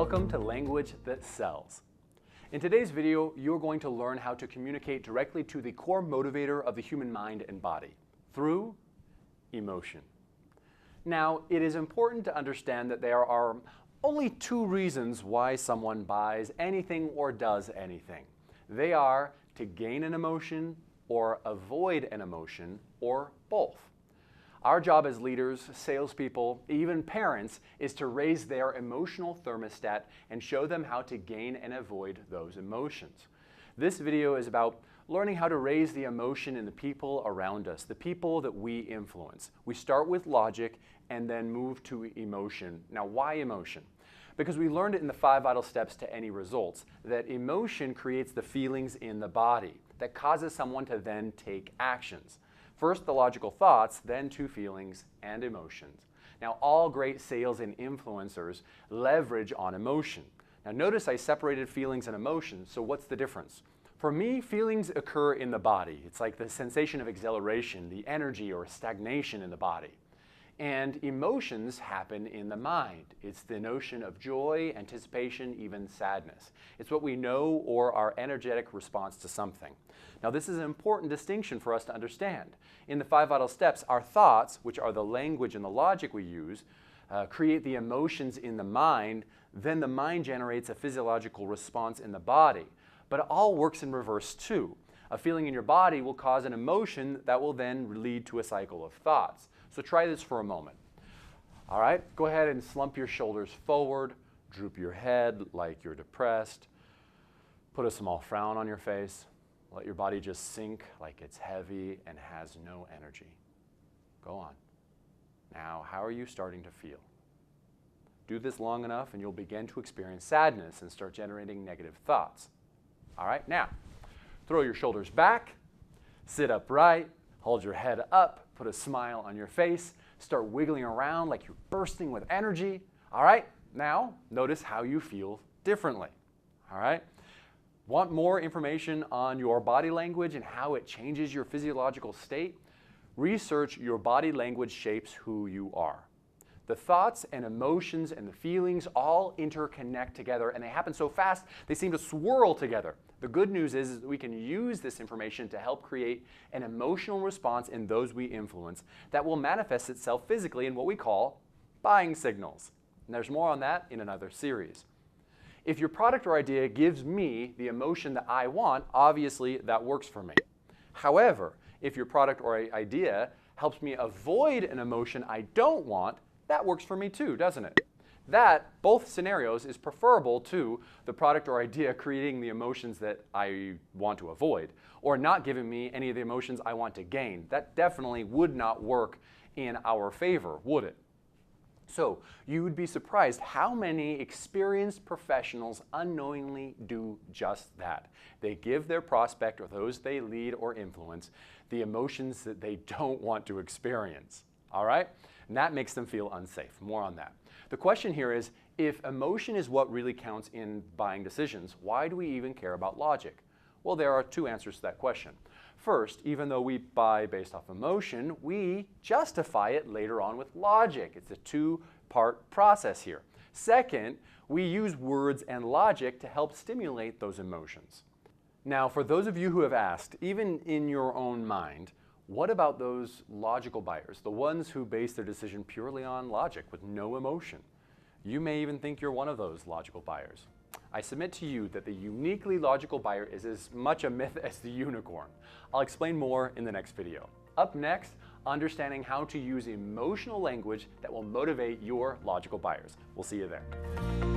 Welcome to Language That Sells. In today's video, you're going to learn how to communicate directly to the core motivator of the human mind and body through emotion. Now, it is important to understand that there are only two reasons why someone buys anything or does anything. They are to gain an emotion or avoid an emotion, or both. Our job as leaders, salespeople, even parents, is to raise their emotional thermostat and show them how to gain and avoid those emotions. This video is about learning how to raise the emotion in the people around us, the people that we influence. We start with logic and then move to emotion. Now, why emotion? Because we learned it in the 5 vital steps to any results, that emotion creates the feelings in the body that causes someone to then take actions. First, the logical thoughts, then to feelings and emotions. Now, all great sales and influencers leverage on emotion. Now, notice I separated feelings and emotions, so what's the difference? For me, feelings occur in the body. It's like the sensation of exhilaration, the energy or stagnation in the body. And emotions happen in the mind. It's the notion of joy, anticipation, even sadness. It's what we know or our energetic response to something. Now, this is an important distinction for us to understand. In the 5 vital steps, our thoughts, which are the language and the logic we use, create the emotions in the mind. Then the mind generates a physiological response in the body. But it all works in reverse too. A feeling in your body will cause an emotion that will then lead to a cycle of thoughts. So try this for a moment. All right, go ahead and slump your shoulders forward, droop your head like you're depressed, put a small frown on your face, let your body just sink like it's heavy and has no energy. Go on. Now, how are you starting to feel? Do this long enough and you'll begin to experience sadness and start generating negative thoughts. All right, now, throw your shoulders back, sit upright, hold your head up, put a smile on your face, start wiggling around like you're bursting with energy. All right, now notice how you feel differently. All right, want more information on your body language and how it changes your physiological state? Research your body language shapes who you are. The thoughts and emotions and the feelings all interconnect together, and they happen so fast they seem to swirl together. The good news is that we can use this information to help create an emotional response in those we influence that will manifest itself physically in what we call buying signals. And there's more on that in another series. If your product or idea gives me the emotion that I want, obviously that works for me. However, if your product or idea helps me avoid an emotion I don't want, that works for me too, doesn't it? That, both scenarios, is preferable to the product or idea creating the emotions that I want to avoid, or not giving me any of the emotions I want to gain. That definitely would not work in our favor, would it? So, you would be surprised how many experienced professionals unknowingly do just that. They give their prospect or those they lead or influence the emotions that they don't want to experience. All right? And that makes them feel unsafe. More on that. The question here is, if emotion is what really counts in buying decisions, why do we even care about logic? Well, there are two answers to that question. First, even though we buy based off emotion, we justify it later on with logic. It's a two-part process here. Second, we use words and logic to help stimulate those emotions. Now, for those of you who have asked, even in your own mind, what about those logical buyers, the ones who base their decision purely on logic with no emotion? You may even think you're one of those logical buyers. I submit to you that the uniquely logical buyer is as much a myth as the unicorn. I'll explain more in the next video. Up next, understanding how to use emotional language that will motivate your logical buyers. We'll see you there.